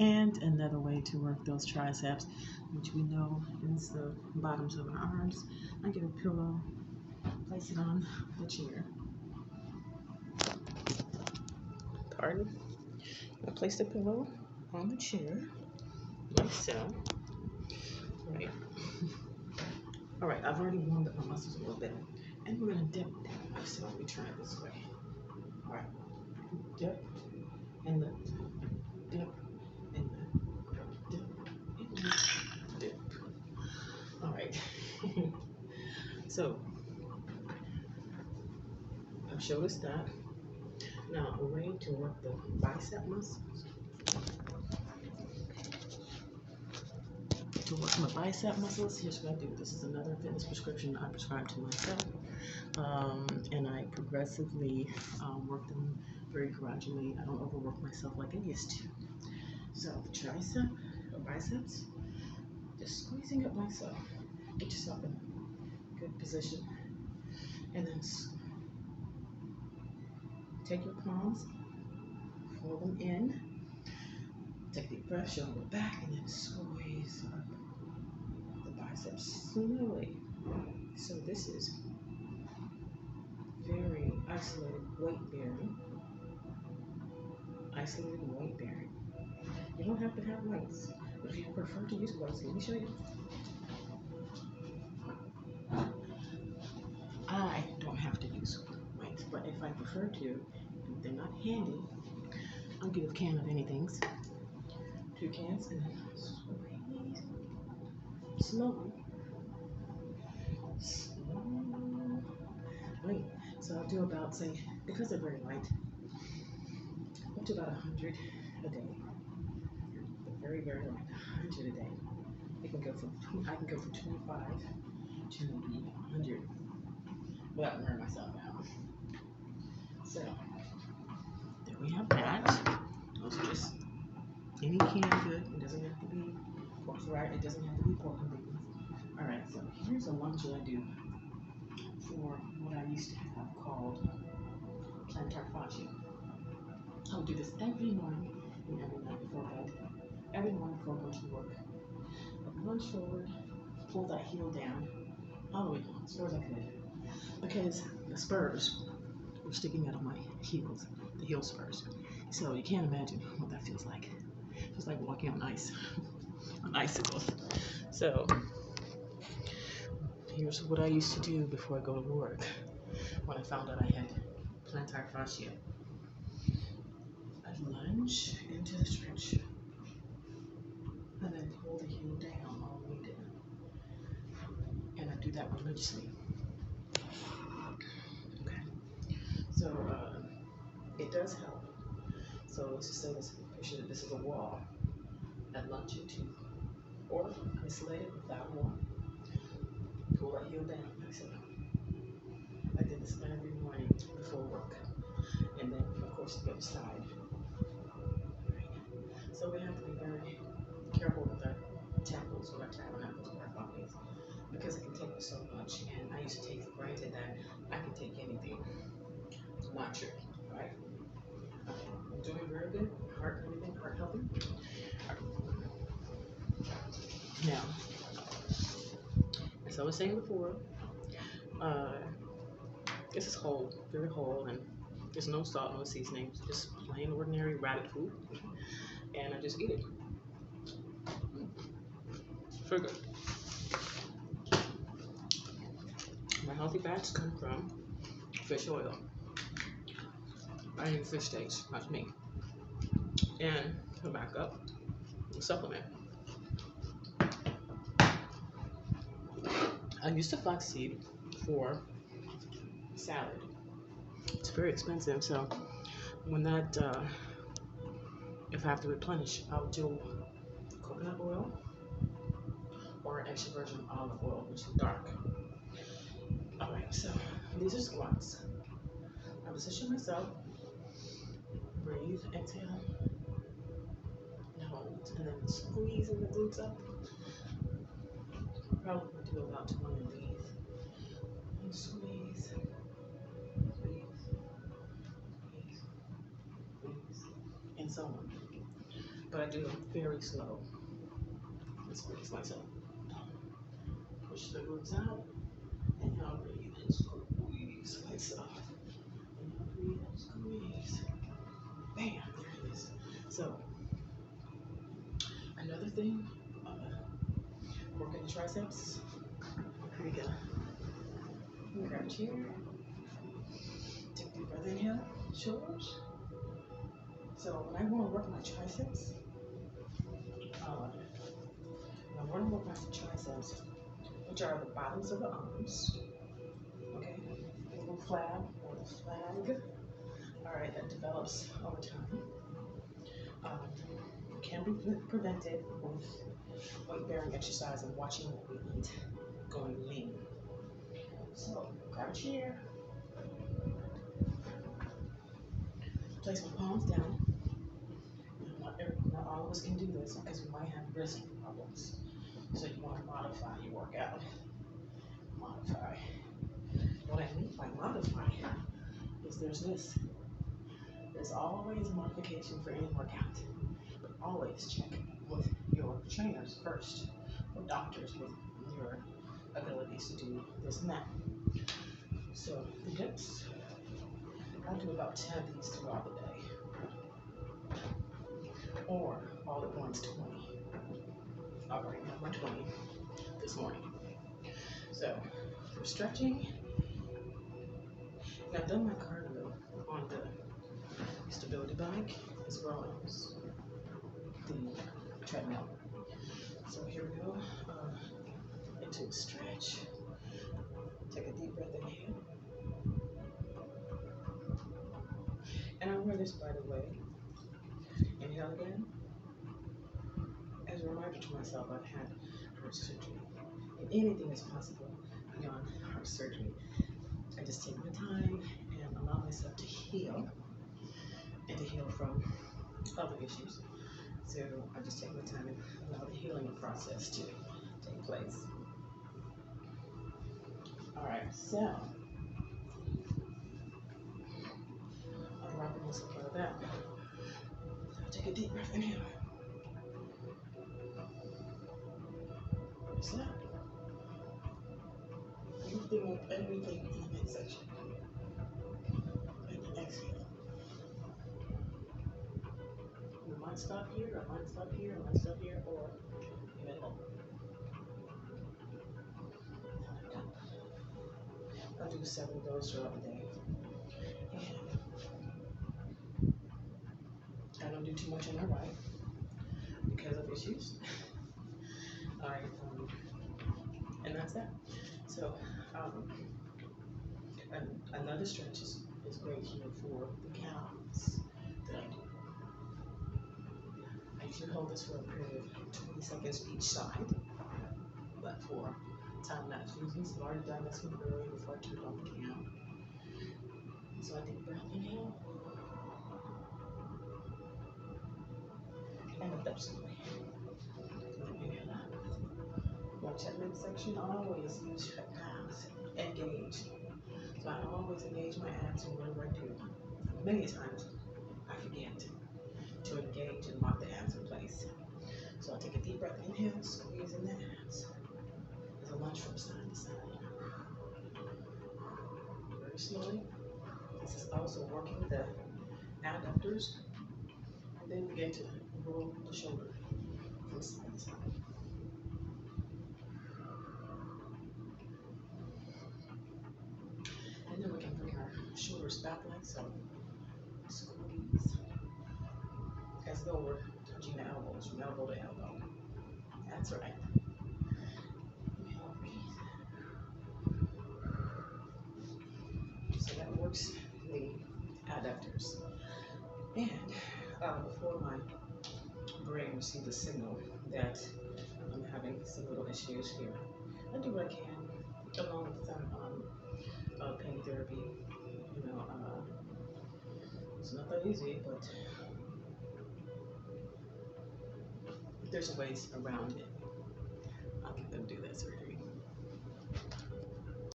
And another way to work those triceps, which we know is the bottoms of our arms. I get a pillow, place it on the chair. Pardon? I place the pillow on the chair, like so. Right. All right, I've already warmed up my muscles a little bit, and we're gonna dip. So let me turn it this way. All right, dip and lift, dip and lift, dip and lift, dip. All right. So I've showed us that. Now a way to work the bicep muscles. To work my bicep muscles, here's what I do. This is another fitness prescription I prescribe to myself, and I progressively work them very gradually. I don't overwork myself like I used to. So tricep or biceps, just squeezing up like so. Get yourself in a good position, and then take your palms, fold them in, take a deep breath, shoulder back, and then squeeze up the biceps slowly. So this is very isolated weight bearing. You don't have to have weights, but if you prefer to use weights, let me show you. I don't have to use weights, but if I prefer to, and if they're not handy, I'll get a can of anything. 2 cans, and then squeeze slowly. Slowly. So I'll do about, say, because they're very light, up to about 100 a day. Very, very light, 100 a day. I can go from 25 to maybe 100 without wearing myself out. So there we have that. Those are just any can good. It doesn't have to be pork fried. It doesn't have to be pork and beans. All right. So here's a lunge that I do for what I used to have called Plantar Fascia. I would do this every morning and every night before bed. Every morning before going to work. I lunge forward, pull that heel down, all the way down, as far as I could. Because the spurs were sticking out of my heels, the heel spurs. So you can't imagine what that feels like. It feels like walking on ice, on icicles. So here's what I used to do before I go to work when I found out I had plantar fascia. I'd lunge into the stretch and then pull the heel down all the way down. And I do that religiously. Okay. So it does help. So let's just say this is a wall that lunge into, or isolate it without a wall. Pull that heel down. Like so. I did this every morning before work, and then of course the other side. So we have to be very careful with our temples or our tabernacles or our bodies, because it can take so much. And I used to take for granted that I could take anything. Not true, right? I'm doing very good. Heart healthy. Now, as I was saying before, this is whole, very whole, and there's no salt, no seasonings, just plain ordinary rabbit food, and I just eat it. Sugar. My healthy fats come from fish oil. I eat fish steaks, that's me. And to back up, supplement. I used to flaxseed for salad. It's very expensive, so when that, if I have to replenish, I'll do coconut oil or an extra virgin olive oil, which is dark. Alright, so these are squats. I position myself, breathe, exhale, and hold, and then squeezing the glutes up. Probably do about 20 of these. And squeeze, and so on. But I do them very slow. Let's squeeze myself. Push the roots out. And now breathe and squeeze myself. And now breathe and squeeze. Bam, there it is. So, another thing, working the triceps. Here we go. Grab a chair. Take a deep breath, inhale, shoulders. So when I want to work my triceps, which are the bottoms of the arms, okay, a little flab or the flag, all right, that develops over time, can be prevented with weight-bearing exercise and watching what we eat, going lean. So grab a chair, place my palms down. Not all of us can do this because we might have wrist problems. So you want to modify your workout. Modify. What I mean by modify is there's this. There's always a modification for any workout. But always check with your trainers first, or doctors with your abilities to do this and that. So the dips, I do about 10 of these throughout the day. Or all at once 20. I've already done my 20 this morning. So for stretching, and I've done my cardio on the stability bike as well as the treadmill. So here we go. Into a stretch. Take a deep breath, inhale. And I wear this, by the way. Inhale again. As a reminder to myself, I've had heart surgery. And anything is possible beyond heart surgery. I just take my time and allow myself to heal and to heal from other issues. So I just take my time and allow the healing process to take place. All right, so I'm wrapping myself out of that. Take a deep breath, inhale. Release out. Lifting up everything in the midsection. And then exhale. You might stop here, I might stop here, I might stop here, or in the middle. I'll do 7 of those throughout the day. And I don't do too much on my right because of issues. All right, and that's that. So, another stretch is great here for the calves that I do. I usually hold this for a period of 20 seconds each side, but for time-lapse reasons, I've already done this one earlier before I turned on the cam. So I take a breath, inhale, and lift up slowly. Inhale out. Watch that midsection, always use your abs, engage. So I always engage my abs in whatever I do. Many times I forget to engage and lock the abs in place. So I'll take a deep breath, inhale, squeeze in the abs. As I lunge from side to side. Very slowly. This is also working the adductors. And then begin to roll the shoulder from side to side. And then we can bring our shoulders back like so. Squeeze. As though we're touching the elbows from elbow to elbow. That's right. Inhale, breathe. So that works the adductors. And before my brain receives a signal that I'm having some little issues here, I do what I can, along with some pain therapy. You know, it's not that easy, but there's ways around it.